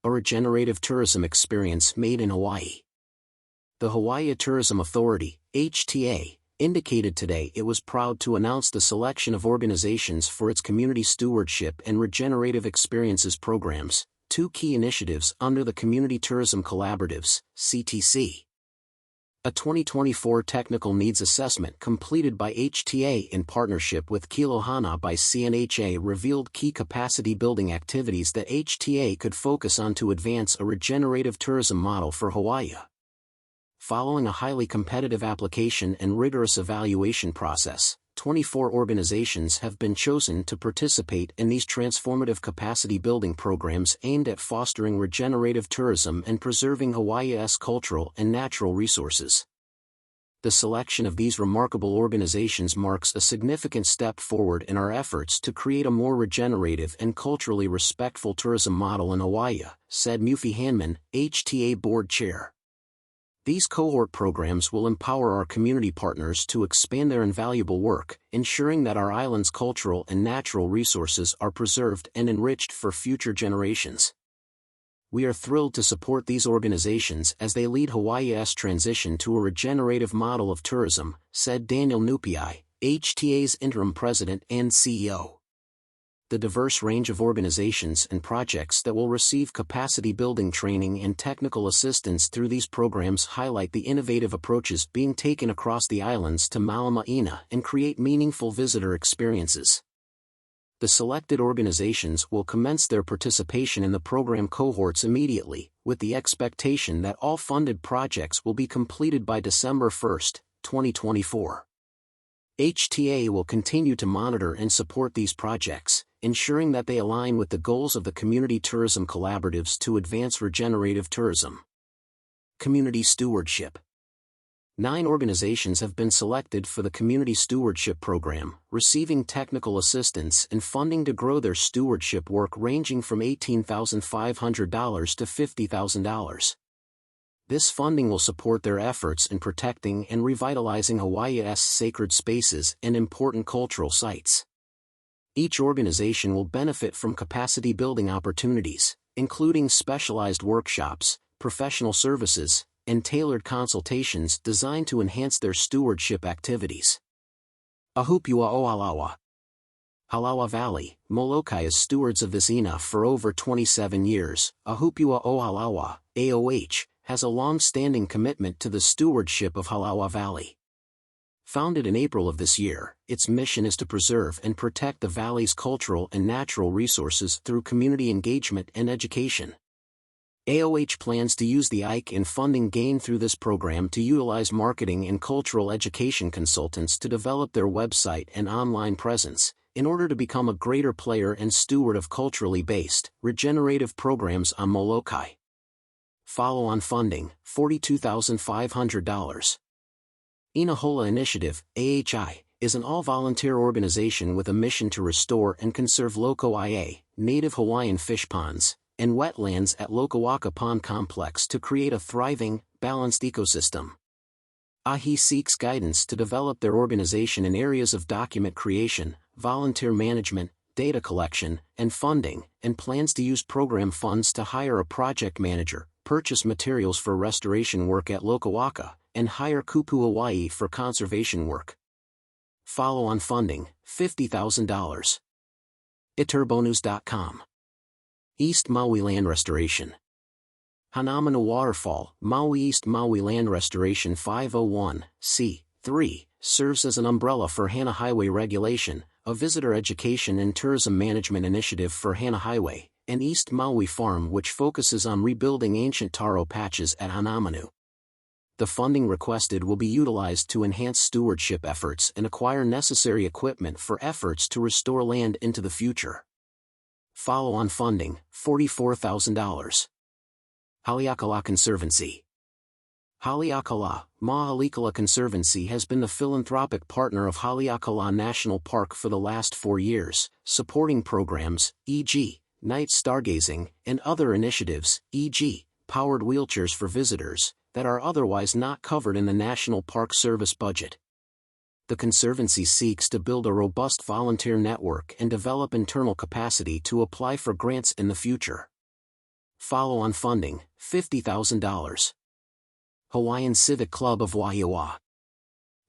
a regenerative tourism experience made in Hawaii. The Hawaii Tourism Authority, HTA, indicated today it was proud to announce the selection of organizations for its Community Stewardship and Regenerative Experiences programs, two key initiatives under the Community Tourism Collaboratives, CTC. A 2024 Technical Needs Assessment completed by HTA in partnership with Kilohana by CNHA revealed key capacity building activities that HTA could focus on to advance a regenerative tourism model for Hawaii. Following a highly competitive application and rigorous evaluation process, 24 organizations have been chosen to participate in these transformative capacity building programs aimed at fostering regenerative tourism and preserving Hawaii's cultural and natural resources. The selection of these remarkable organizations marks a significant step forward in our efforts to create a more regenerative and culturally respectful tourism model in Hawaii, said Mufi Hanman, HTA Board Chair. These cohort programs will empower our community partners to expand their invaluable work, ensuring that our island's cultural and natural resources are preserved and enriched for future generations. We are thrilled to support these organizations as they lead Hawaii's transition to a regenerative model of tourism, said Daniel Nupiai, HTA's interim president and CEO. The diverse range of organizations and projects that will receive capacity building training and technical assistance through these programs highlight the innovative approaches being taken across the islands to Malama and create meaningful visitor experiences. The selected organizations will commence their participation in the program cohorts immediately, with the expectation that all funded projects will be completed by December 1, 2024. HTA will continue to monitor and support these projects, ensuring that they align with the goals of the Community Tourism Collaboratives to advance regenerative tourism. Community Stewardship. 9 organizations have been selected for the Community Stewardship Program, receiving technical assistance and funding to grow their stewardship work ranging from $18,500 to $50,000. This funding will support their efforts in protecting and revitalizing Hawaii's sacred spaces and important cultural sites. Each organization will benefit from capacity building opportunities, including specialized workshops, professional services, and tailored consultations designed to enhance their stewardship activities. Ahupua o Halawa. Halawa Valley, Molokai is stewards of this ina for over 27 years. Ahupua o Halawa, AOH, has a long-standing commitment to the stewardship of Halawa Valley. Founded in April of this year, its mission is to preserve and protect the valley's cultural and natural resources through community engagement and education. AOH plans to use the IKE and funding gained through this program to utilize marketing and cultural education consultants to develop their website and online presence, in order to become a greater player and steward of culturally based, regenerative programs on Molokai. Follow-on funding, $42,500. Inahola Initiative, AHI, is an all-volunteer organization with a mission to restore and conserve Loko'ia, native Hawaiian fish ponds, and wetlands at Lokawaka Pond Complex to create a thriving, balanced ecosystem. AHI seeks guidance to develop their organization in areas of document creation, volunteer management, data collection, and funding, and plans to use program funds to hire a project manager, purchase materials for restoration work at Lokawaka, and hire Kupu Hawaii for conservation work. Follow-on funding, $50,000. Iturbonus.com. East Maui Land Restoration. Hanamanu Waterfall, Maui East Maui Land Restoration 501(c)(3) serves as an umbrella for Hana Highway Regulation, a visitor education and tourism management initiative for Hana Highway, and East Maui Farm which focuses on rebuilding ancient taro patches at Hanamanu. The funding requested will be utilized to enhance stewardship efforts and acquire necessary equipment for efforts to restore land into the future. Follow-on funding, $44,000. Haleakala Conservancy. Haleakala, Mahalikala Conservancy has been the philanthropic partner of Haleakala National Park for the last 4 years, supporting programs, e.g., night stargazing, and other initiatives, e.g., powered wheelchairs for visitors, that are otherwise not covered in the National Park Service budget. The Conservancy seeks to build a robust volunteer network and develop internal capacity to apply for grants in the future. Follow-on funding, $50,000. Hawaiian Civic Club of Wahiawa.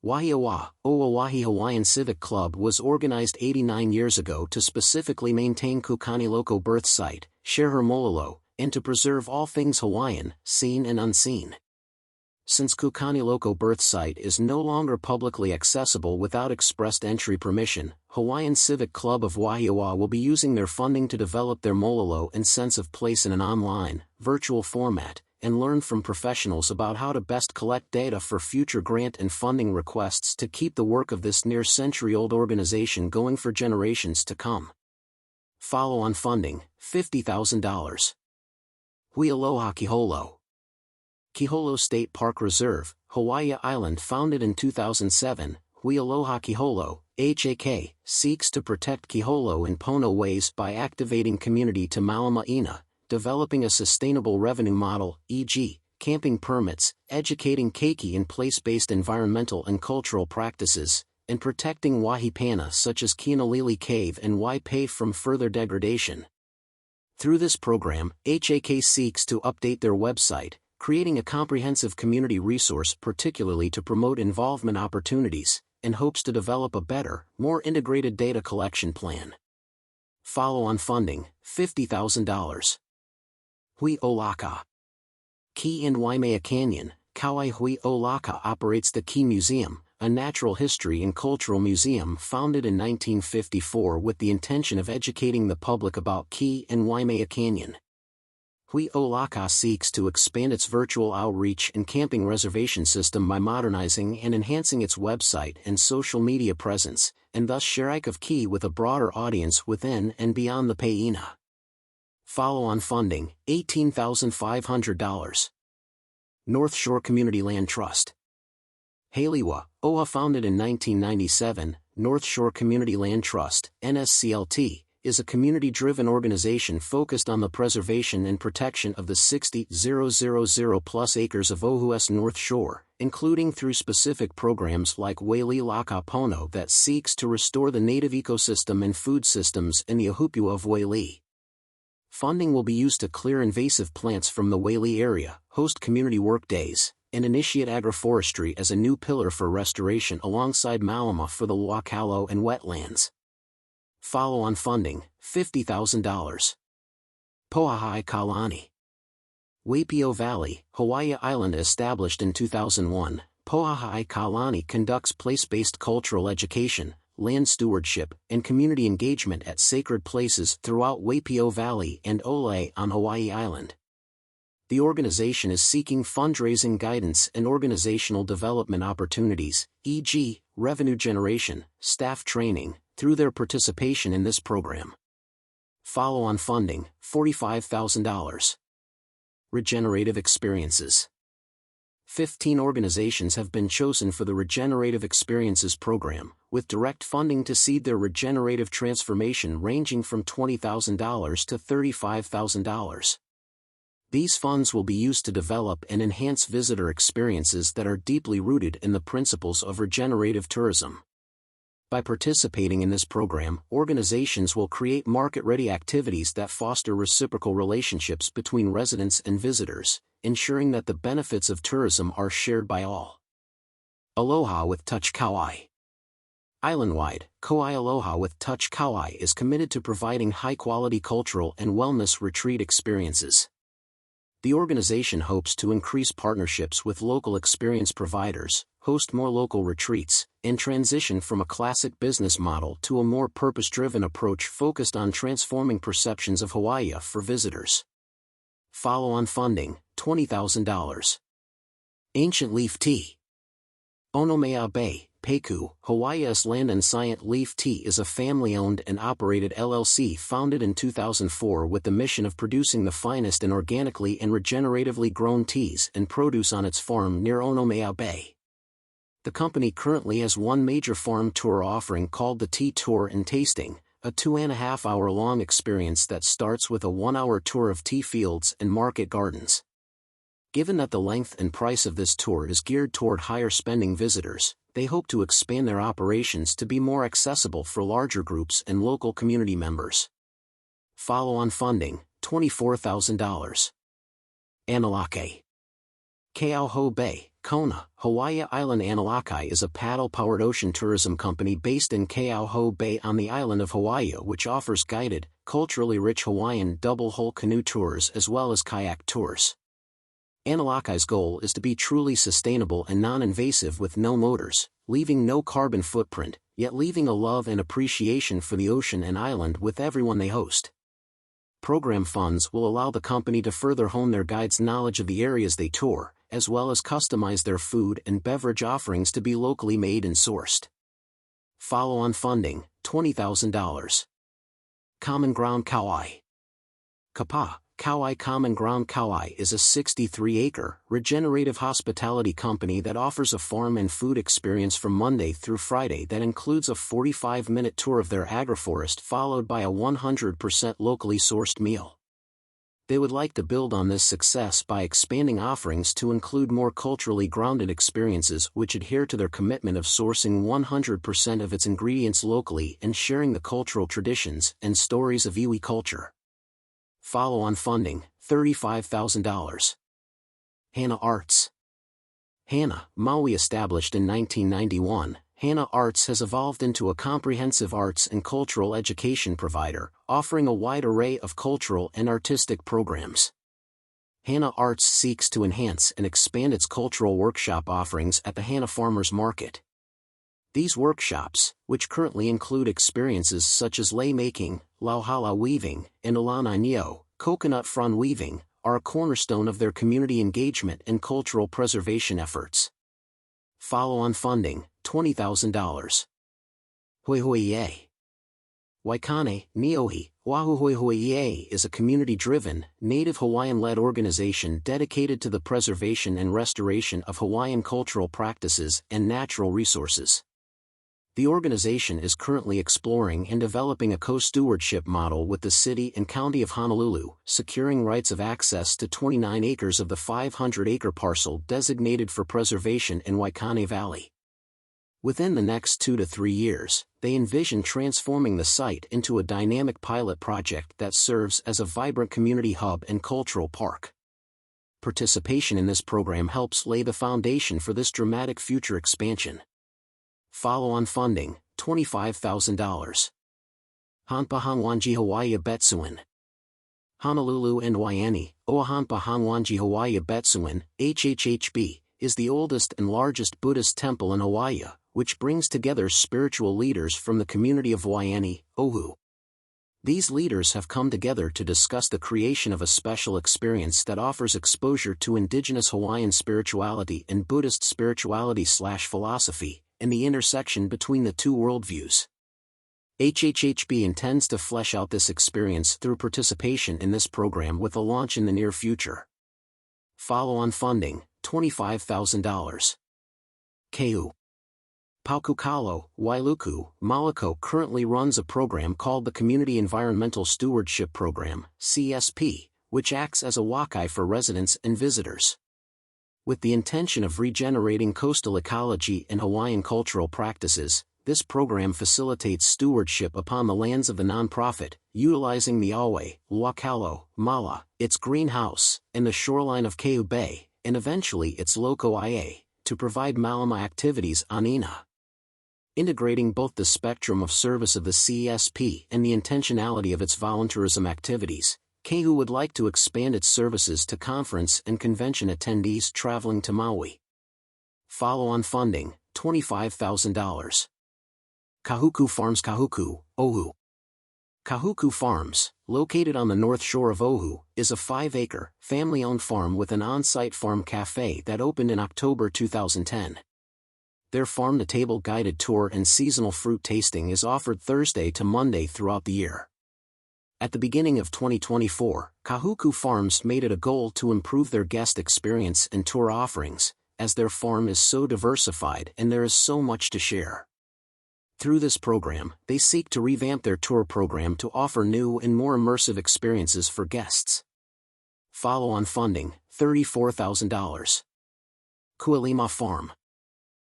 Wahiawa, Oawahi Hawaiian Civic Club was organized 89 years ago to specifically maintain Kukaniloko birth site, share her mololo, and to preserve all things Hawaiian, seen and unseen. Since Kukaniloko birth site is no longer publicly accessible without expressed entry permission, Hawaiian Civic Club of Wahiawa will be using their funding to develop their mololo and sense of place in an online, virtual format, and learn from professionals about how to best collect data for future grant and funding requests to keep the work of this near-century-old organization going for generations to come. Follow-on funding, $50,000. Hui Aloha Kiholo. Kiholo State Park Reserve, Hawaii Island. Founded in 2007, Hui Aloha Kiholo, HAK, seeks to protect Kiholo in Pono ways by activating community to Malama developing a sustainable revenue model, e.g., camping permits, educating keiki in place-based environmental and cultural practices, and protecting wahipana such as Kianalili Cave and Waipae from further degradation. Through this program, HAK seeks to update their website, creating a comprehensive community resource particularly to promote involvement opportunities, and hopes to develop a better, more integrated data collection plan. Follow-on funding, $50,000. Hui Olaka. Ki in Waimea Canyon, Kauai Hui Olaka operates the Ki Museum, a natural history and cultural museum founded in 1954 with the intention of educating the public about Ki and Waimea Canyon. Hui Olaka seeks to expand its virtual outreach and camping reservation system by modernizing and enhancing its website and social media presence, and thus share of Ki with a broader audience within and beyond the Peina. Follow-on funding, $18,500. North Shore Community Land Trust. Haliwa, OHA. Founded in 1997, North Shore Community Land Trust, NSCLT, is a community-driven organization focused on the preservation and protection of the 60,000+ acres of Oahu's North Shore, including through specific programs like Waiʻi Laka Pono that seeks to restore the native ecosystem and food systems in the Ahupua of Waiʻi. Funding will be used to clear invasive plants from the Waiʻi area, host community work days, and initiate agroforestry as a new pillar for restoration alongside Malama for the Wakalo and wetlands. Follow-on funding, $50,000. Poahai Kalani. Waipio Valley, Hawaii Island. Established in 2001, Poahai Kalani conducts place-based cultural education, land stewardship, and community engagement at sacred places throughout Waipio Valley and Ole on Hawaii Island. The organization is seeking fundraising guidance and organizational development opportunities, e.g., revenue generation, staff training, through their participation in this program. Follow-on funding, $45,000. Regenerative Experiences. 15 organizations have been chosen for the Regenerative Experiences program, with direct funding to seed their regenerative transformation ranging from $20,000 to $35,000. These funds will be used to develop and enhance visitor experiences that are deeply rooted in the principles of regenerative tourism. By participating in this program, organizations will create market-ready activities that foster reciprocal relationships between residents and visitors, ensuring that the benefits of tourism are shared by all. Aloha with Touch Kauai. Island-wide, Kauai Aloha with Touch Kauai is committed to providing high-quality cultural and wellness retreat experiences. The organization hopes to increase partnerships with local experience providers, host more local retreats, and transition from a classic business model to a more purpose-driven approach focused on transforming perceptions of Hawaii for visitors. Follow-on funding, $20,000. Ancient Leaf Tea. Onomea Bay, Peku, Hawaii's Land and Scient Leaf Tea is a family-owned and operated LLC founded in 2004 with the mission of producing the finest and organically and regeneratively grown teas and produce on its farm near Onomea Bay. The company currently has one major farm tour offering called the Tea Tour and Tasting, a 2.5-hour-long experience that starts with a 1-hour tour of tea fields and market gardens. Given that the length and price of this tour is geared toward higher-spending visitors, they hope to expand their operations to be more accessible for larger groups and local community members. Follow-on funding, $24,000. Analake. Keauhou Bay, Kona, Hawaii Island. Analake is a paddle-powered ocean tourism company based in Keauhou Bay on the island of Hawaii, which offers guided, culturally rich Hawaiian double-hull canoe tours as well as kayak tours. Analake's goal is to be truly sustainable and non-invasive with no motors, leaving no carbon footprint, yet leaving a love and appreciation for the ocean and island with everyone they host. Program funds will allow the company to further hone their guides' knowledge of the areas they tour, as well as customize their food and beverage offerings to be locally made and sourced. Follow-on funding, $20,000. Common Ground Kauai. Kapa, Kauai. Common Ground Kauai is a 63-acre, regenerative hospitality company that offers a farm and food experience from Monday through Friday that includes a 45-minute tour of their agroforest followed by a 100% locally sourced meal. They would like to build on this success by expanding offerings to include more culturally grounded experiences which adhere to their commitment of sourcing 100% of its ingredients locally and sharing the cultural traditions and stories of iwi culture. Follow-on funding, $35,000. Hana Arts. Hana, Maui. Established in 1991, Hana Arts has evolved into a comprehensive arts and cultural education provider, offering a wide array of cultural and artistic programs. Hana Arts seeks to enhance and expand its cultural workshop offerings at the Hana Farmers Market. These workshops, which currently include experiences such as lei making, lauhala weaving, and Alana Neo, coconut frond weaving, are a cornerstone of their community engagement and cultural preservation efforts. Follow-on funding, $20,000. Hoihoi'e. Waikane, Niohi, Oahu. Hoihoi'e is a community-driven, native Hawaiian-led organization dedicated to the preservation and restoration of Hawaiian cultural practices and natural resources. The organization is currently exploring and developing a co-stewardship model with the city and county of Honolulu, securing rights of access to 29 acres of the 500-acre parcel designated for preservation in Waikane Valley. Within the next 2 to 3 years, they envision transforming the site into a dynamic pilot project that serves as a vibrant community hub and cultural park. Participation in this program helps lay the foundation for this dramatic future expansion. Follow-on funding, $25,000. Hanpa Hangwanji Hawaii Betsuin. Honolulu and Waianae, Oahanpa Hangwanji Hawaii Betsuin, HHHB, is the oldest and largest Buddhist temple in Hawaii, which brings together spiritual leaders from the community of Waianae, Oahu. These leaders have come together to discuss the creation of a special experience that offers exposure to indigenous Hawaiian spirituality and Buddhist spirituality/philosophy, and the intersection between the two worldviews. HHHB intends to flesh out this experience through participation in this program with a launch in the near future. Follow-on funding, $25,000. Keu. Paukukalo, Wailuku, Malako currently runs a program called the Community Environmental Stewardship Program, CSP, which acts as a wakai for residents and visitors. With the intention of regenerating coastal ecology and Hawaiian cultural practices, this program facilitates stewardship upon the lands of the nonprofit, utilizing the awe, Wakalo, Mala, its greenhouse, and the shoreline of Keu Bay, and eventually its Loko Ia, to provide malama activities on Ina. Integrating both the spectrum of service of the CSP and the intentionality of its volunteerism activities, Keu would like to expand its services to conference and convention attendees traveling to Maui. Follow-on funding, $25,000. Kahuku Farms. Kahuku, Oahu. Kahuku Farms, located on the north shore of Oahu, is a 5-acre, family-owned farm with an on-site farm cafe that opened in October 2010. Their farm-to-table guided tour and seasonal fruit tasting is offered Thursday to Monday throughout the year. At the beginning of 2024, Kahuku Farms made it a goal to improve their guest experience and tour offerings, as their farm is so diversified and there is so much to share. Through this program, they seek to revamp their tour program to offer new and more immersive experiences for guests. Follow-on funding, $34,000. Kualima Farm.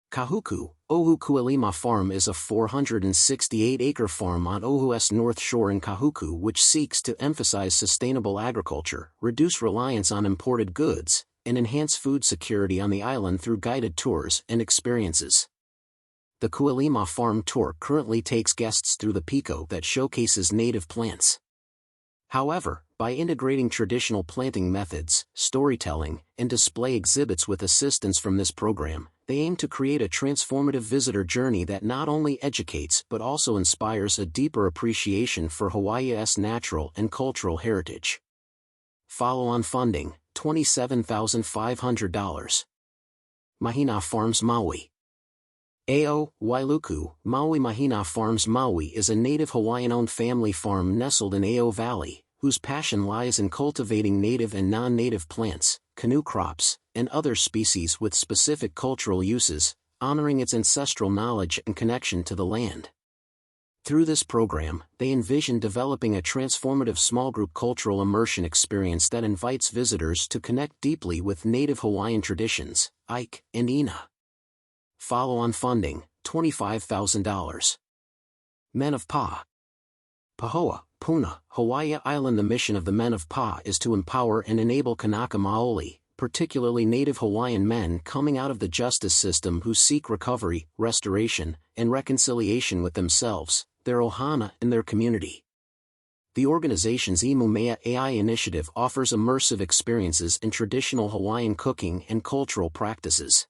Kahuku, Oahu Kuilima Farm is a 468-acre farm on Oahu's North Shore in Kahuku which seeks to emphasize sustainable agriculture, reduce reliance on imported goods, and enhance food security on the island through guided tours and experiences. The Kuilima Farm Tour currently takes guests through the Pico that showcases native plants. However, by integrating traditional planting methods, storytelling, and display exhibits with assistance from this program, they aim to create a transformative visitor journey that not only educates but also inspires a deeper appreciation for Hawaii's natural and cultural heritage. Follow-on funding, $27,500. Mahina Farms Maui. Ao, Wailuku, Maui. Mahina Farms Maui is a native Hawaiian-owned family farm nestled in Ao Valley, whose passion lies in cultivating native and non-native plants, canoe crops, and other species with specific cultural uses, honoring its ancestral knowledge and connection to the land. Through this program, they envision developing a transformative small group cultural immersion experience that invites visitors to connect deeply with native Hawaiian traditions, Ike and Ina. Follow-on funding, $25,000. Men of Pa. Pahoa, Puna, Hawaii Island. The mission of the Men of Pa is to empower and enable Kanaka Maoli, particularly native Hawaiian men coming out of the justice system who seek recovery, restoration, and reconciliation with themselves, their ohana, and their community. The organization's Imumea AI initiative offers immersive experiences in traditional Hawaiian cooking and cultural practices.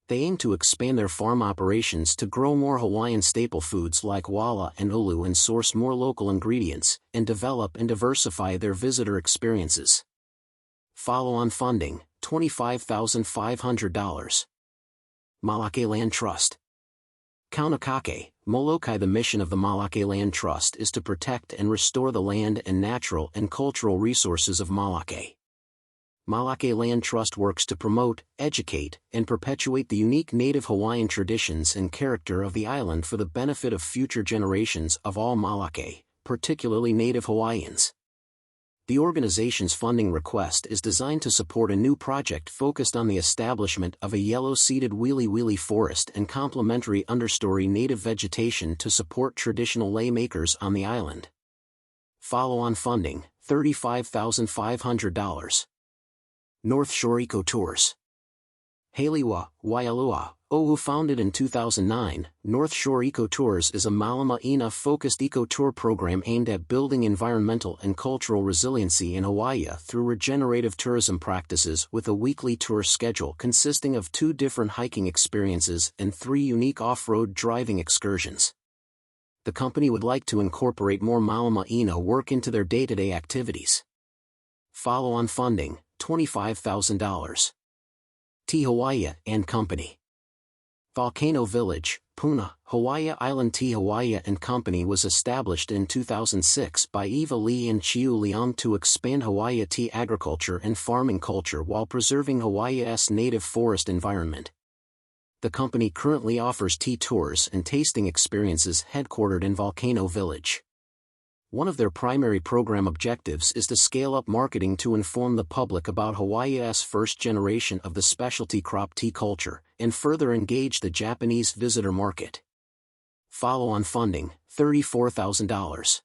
They aim to expand their farm operations to grow more Hawaiian staple foods like wala and ulu and source more local ingredients, and develop and diversify their visitor experiences. Follow-on funding, $25,500. Malake Land Trust. Kaunakake, Molokai. The mission of the Malake Land Trust is to protect and restore the land and natural and cultural resources of Malake. Malake Land Trust works to promote, educate, and perpetuate the unique native Hawaiian traditions and character of the island for the benefit of future generations of all Malake, particularly native Hawaiians. The organization's funding request is designed to support a new project focused on the establishment of a yellow-seeded wili forest and complementary understory native vegetation to support traditional lei makers on the island. Follow-on funding, $35,500. North Shore Eco Tours. Haliwa, Waialua, Oahu. Founded in 2009, North Shore Eco Tours is a Malama Ina-focused eco-tour program aimed at building environmental and cultural resiliency in Hawaii through regenerative tourism practices with a weekly tour schedule consisting of 2 different hiking experiences and 3 unique off-road driving excursions. The company would like to incorporate more Malama Ina work into their day-to-day activities. Follow-on funding, $25,000. T. Hawaii and Company. Volcano Village, Puna, Hawaii Island. T. Hawaii and Company was established in 2006 by Eva Lee and Chiu Leong to expand Hawaii tea agriculture and farming culture while preserving Hawaii's native forest environment. The company currently offers tea tours and tasting experiences headquartered in Volcano Village. One of their primary program objectives is to scale up marketing to inform the public about Hawaii's first generation of the specialty crop tea culture, and further engage the Japanese visitor market. Follow-on funding, $34,000.